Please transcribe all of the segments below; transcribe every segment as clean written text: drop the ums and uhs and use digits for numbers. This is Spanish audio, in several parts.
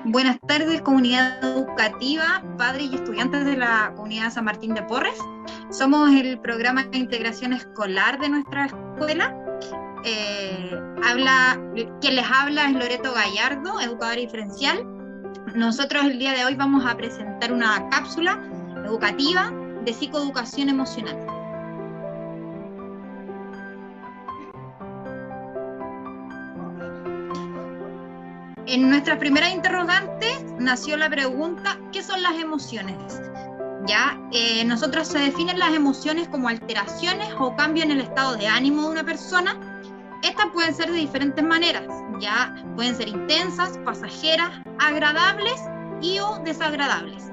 Buenas tardes, comunidad educativa, padres y estudiantes de la comunidad San Martín de Porres. Somos el programa de integración escolar de nuestra escuela. Quien les habla es Loreto Gallardo, educadora diferencial. Nosotros el día de hoy vamos a presentar una cápsula educativa de psicoeducación emocional. En nuestra primera interrogante nació la pregunta: ¿qué son las emociones? Nosotros se definen las emociones como alteraciones o cambios en el estado de ánimo de una persona. Estas pueden ser de diferentes maneras, pueden ser intensas, pasajeras, agradables o desagradables.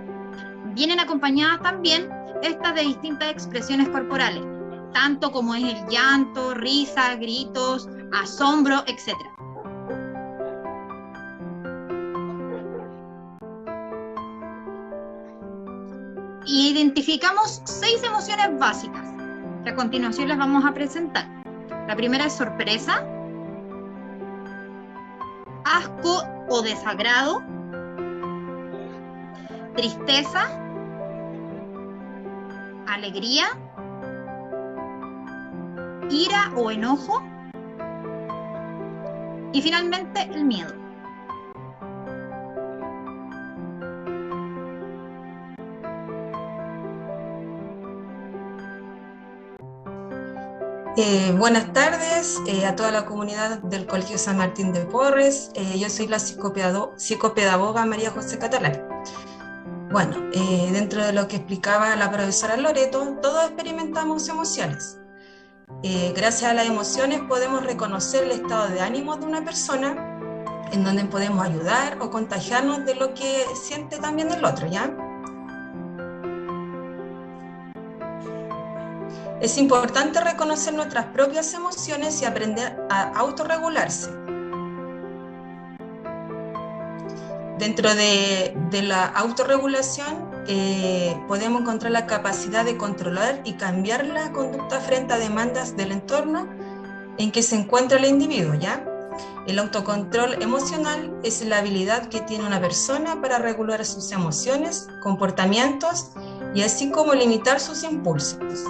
Vienen acompañadas también estas de distintas expresiones corporales, tanto como es el llanto, risa, gritos, asombro, etc. Y identificamos 6 emociones básicas, que a continuación les vamos a presentar. La primera es sorpresa, asco o desagrado, tristeza, alegría, ira o enojo, y finalmente el miedo. Buenas tardes a toda la comunidad del Colegio San Martín de Porres. Yo soy la psicopedagoga María José Catalán. Bueno, dentro de lo que explicaba la profesora Loreto, todos experimentamos emociones. Gracias a las emociones podemos reconocer el estado de ánimo de una persona, en donde podemos ayudar o contagiarnos de lo que siente también el otro, ¿ya? Es importante reconocer nuestras propias emociones y aprender a autorregularse. Dentro de la autorregulación podemos encontrar la capacidad de controlar y cambiar la conducta frente a demandas del entorno en que se encuentra el individuo, ¿ya? El autocontrol emocional es la habilidad que tiene una persona para regular sus emociones, comportamientos y así como limitar sus impulsos.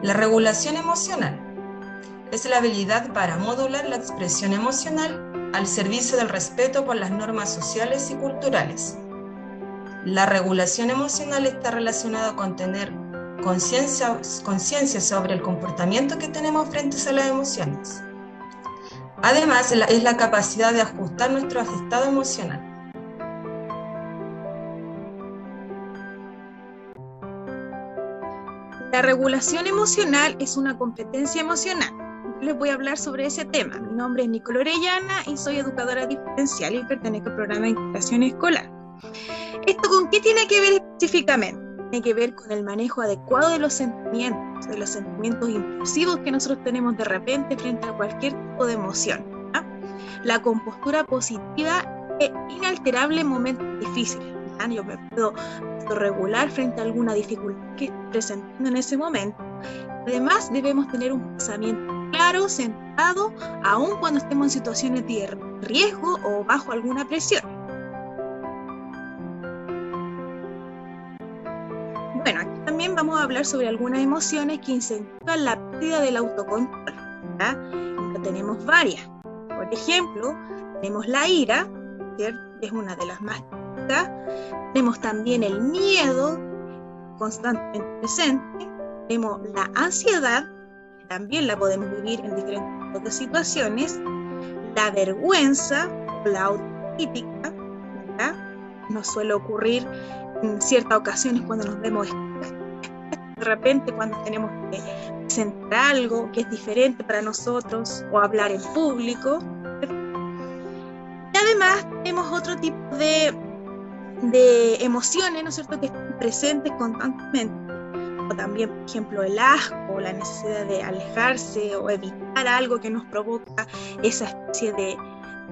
La regulación emocional es la habilidad para modular la expresión emocional al servicio del respeto por las normas sociales y culturales. La regulación emocional está relacionada con tener conciencia sobre el comportamiento que tenemos frente a las emociones. Además, es la capacidad de ajustar nuestro estado emocional. La regulación emocional es una competencia emocional. Les voy a hablar sobre ese tema. Mi nombre es Nicole Orellana y soy educadora diferencial y pertenezco al programa de integración escolar. ¿Esto con qué tiene que ver específicamente? Tiene que ver con el manejo adecuado de los sentimientos impulsivos que nosotros tenemos de repente frente a cualquier tipo de emoción. La compostura positiva e inalterable en momentos difíciles. Yo me puedo regular frente a alguna dificultad que esté presentando en ese momento. Además, debemos tener un pensamiento claro, centrado, aun cuando estemos en situaciones de riesgo o bajo alguna presión. Bueno, aquí también vamos a hablar sobre algunas emociones que incentivan la pérdida del autocontrol. Tenemos varias. Por ejemplo, tenemos la ira, ¿cierto? Es una de las más típicas. Tenemos también el miedo, constantemente presente. Tenemos la ansiedad, que también la podemos vivir en diferentes tipos de situaciones. La vergüenza, la autocrítica, ¿verdad? Nos suele ocurrir en ciertas ocasiones cuando nos vemos de repente, cuando tenemos que presentar algo que es diferente para nosotros o hablar en público. Y además tenemos otro tipo de emociones, ¿no es cierto?, que están presentes constantemente, o también, por ejemplo, el asco, la necesidad de alejarse o evitar algo que nos provoca esa especie de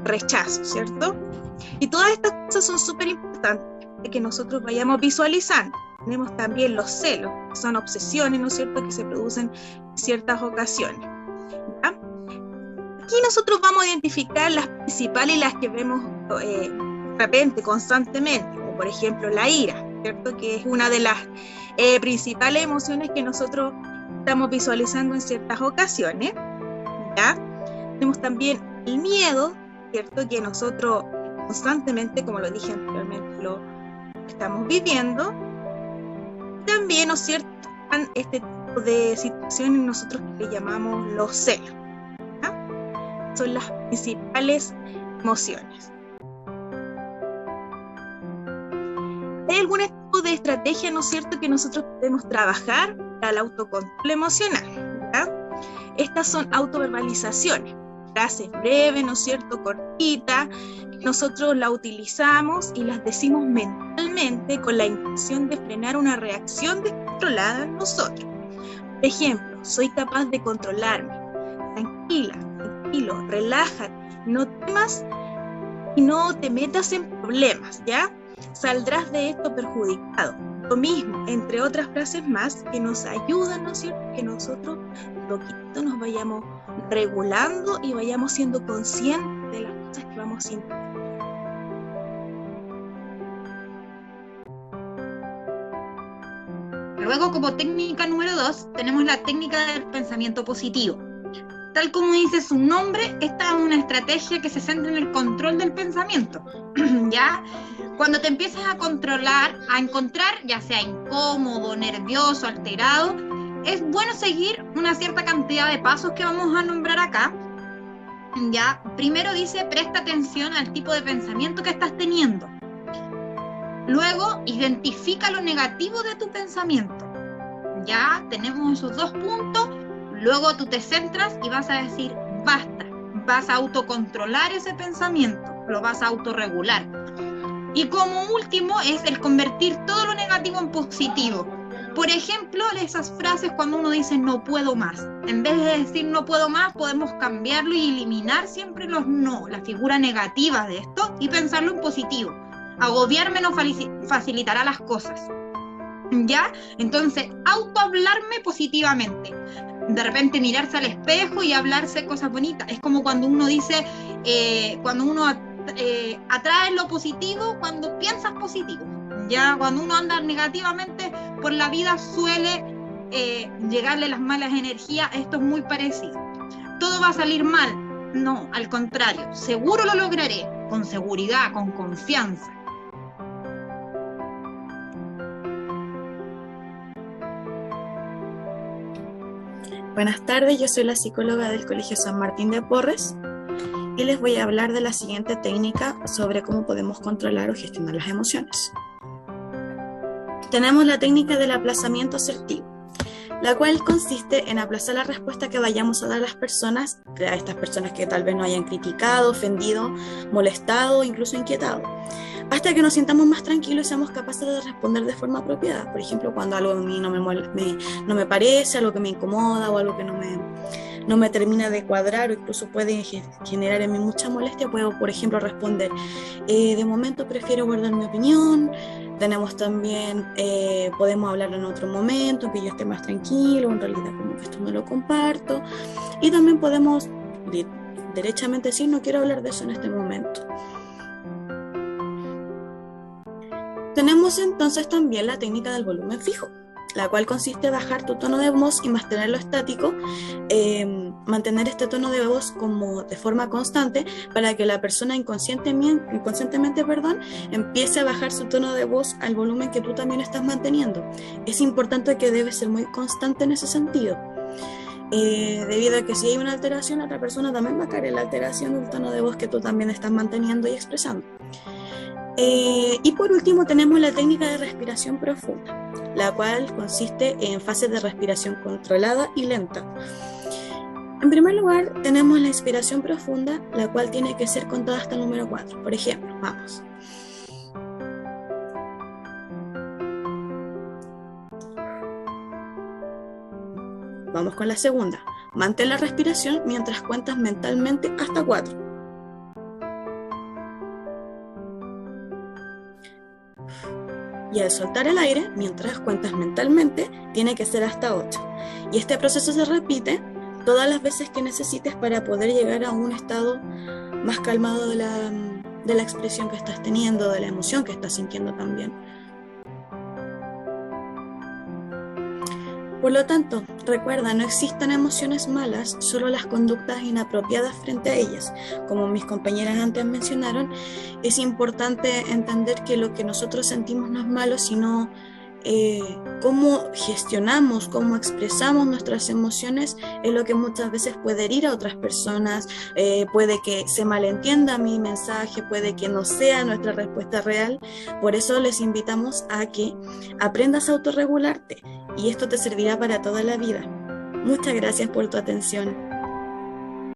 rechazo, ¿cierto? Y todas estas cosas son súper importantes que nosotros vayamos visualizando. Tenemos también los celos, que son obsesiones, ¿no es cierto?, que se producen en ciertas ocasiones. ¿Ya? Aquí nosotros vamos a identificar las principales y las que vemos de repente, constantemente, como por ejemplo la ira, ¿cierto?, que es una de las principales emociones que nosotros estamos visualizando en ciertas ocasiones. ¿Ya? Tenemos también el miedo, ¿cierto?, que nosotros constantemente, como lo dije anteriormente, lo estamos viviendo. También, ¿no es cierto?, este tipo de situaciones nosotros le llamamos los celos. ¿Ya? Son las principales emociones. ¿Hay algún tipo de estrategia, ¿no es cierto?, que nosotros podemos trabajar para el autocontrol emocional? ¿Ya? Estas son autoverbalizaciones, frases breves, ¿no es cierto?, cortitas, que nosotros la utilizamos y las decimos mentalmente con la intención de frenar una reacción descontrolada en nosotros. Por ejemplo, soy capaz de controlarme, tranquila, tranquilo, relájate, no temas y no te metas en problemas, ¿ya? Saldrás de esto perjudicado. Lo mismo, entre otras frases más que nos ayudan, ¿no es cierto?, que nosotros poquito nos vayamos regulando y vayamos siendo conscientes de las cosas que vamos sintiendo. Luego, como técnica número 2, tenemos la técnica del pensamiento positivo. Tal como dice su nombre, esta es una estrategia que se centra en el control del pensamiento. ¿Ya? Cuando te empiezas a controlar, a encontrar, ya sea incómodo, nervioso, alterado, es bueno seguir una cierta cantidad de pasos que vamos a nombrar acá. ¿Ya? Primero dice, presta atención al tipo de pensamiento que estás teniendo. Luego, identifica lo negativo de tu pensamiento. Ya tenemos esos 2 puntos. Luego tú te centras y vas a decir, basta. Vas a autocontrolar ese pensamiento, lo vas a autorregular. Y como último es el convertir todo lo negativo en positivo. Por ejemplo, esas frases cuando uno dice no puedo más. En vez de decir no puedo más, podemos cambiarlo y eliminar siempre los no, la figura negativa de esto, y pensarlo en positivo. Agobiarme no facilitará las cosas. ¿Ya? Entonces, autohablarme positivamente. De repente mirarse al espejo y hablarse cosas bonitas. Es como cuando uno dice, cuando uno atrae lo positivo, cuando piensas positivo. Ya cuando uno anda negativamente por la vida suele llegarle las malas energías. Esto es muy parecido. Todo va a salir mal. No, al contrario, seguro lo lograré, con seguridad, con confianza. Buenas tardes, yo soy la psicóloga del Colegio San Martín de Porres y les voy a hablar de la siguiente técnica sobre cómo podemos controlar o gestionar las emociones. Tenemos la técnica del aplazamiento asertivo, la cual consiste en aplazar la respuesta que vayamos a dar a estas personas que tal vez nos hayan criticado, ofendido, molestado, incluso inquietado, hasta que nos sintamos más tranquilos y seamos capaces de responder de forma apropiada. Por ejemplo, cuando algo a mí no me parece, algo que me incomoda o algo que no me termina de cuadrar o incluso puede generar en mí mucha molestia, puedo, por ejemplo, responder, de momento prefiero guardar mi opinión. Tenemos también, podemos hablar en otro momento, que yo esté más tranquilo, en realidad como que esto no lo comparto. Y también podemos derechamente decir, no quiero hablar de eso en este momento. Tenemos entonces también la técnica del volumen fijo, la cual consiste en bajar tu tono de voz y mantenerlo estático, mantener este tono de voz como de forma constante para que la persona inconscientemente, empiece a bajar su tono de voz al volumen que tú también estás manteniendo. Es importante que debe ser muy constante en ese sentido, debido a que si hay una alteración, la otra persona también va a caer en la alteración del tono de voz que tú también estás manteniendo y expresando. Y por último tenemos la técnica de respiración profunda, la cual consiste en fases de respiración controlada y lenta. En primer lugar tenemos la inspiración profunda, la cual tiene que ser contada hasta el número 4. Por ejemplo, vamos. Vamos con la segunda. Mantén la respiración mientras cuentas mentalmente hasta 4. Y al soltar el aire, mientras cuentas mentalmente, tiene que ser hasta 8. Y este proceso se repite todas las veces que necesites para poder llegar a un estado más calmado de la expresión que estás teniendo, de la emoción que estás sintiendo también. Por lo tanto, recuerda, no existen emociones malas, solo las conductas inapropiadas frente a ellas. Como mis compañeras antes mencionaron, es importante entender que lo que nosotros sentimos no es malo, sino cómo gestionamos, cómo expresamos nuestras emociones es lo que muchas veces puede herir a otras personas, puede que se malentienda mi mensaje, puede que no sea nuestra respuesta real. Por eso les invitamos a que aprendas a autorregularte y esto te servirá para toda la vida. Muchas gracias por tu atención.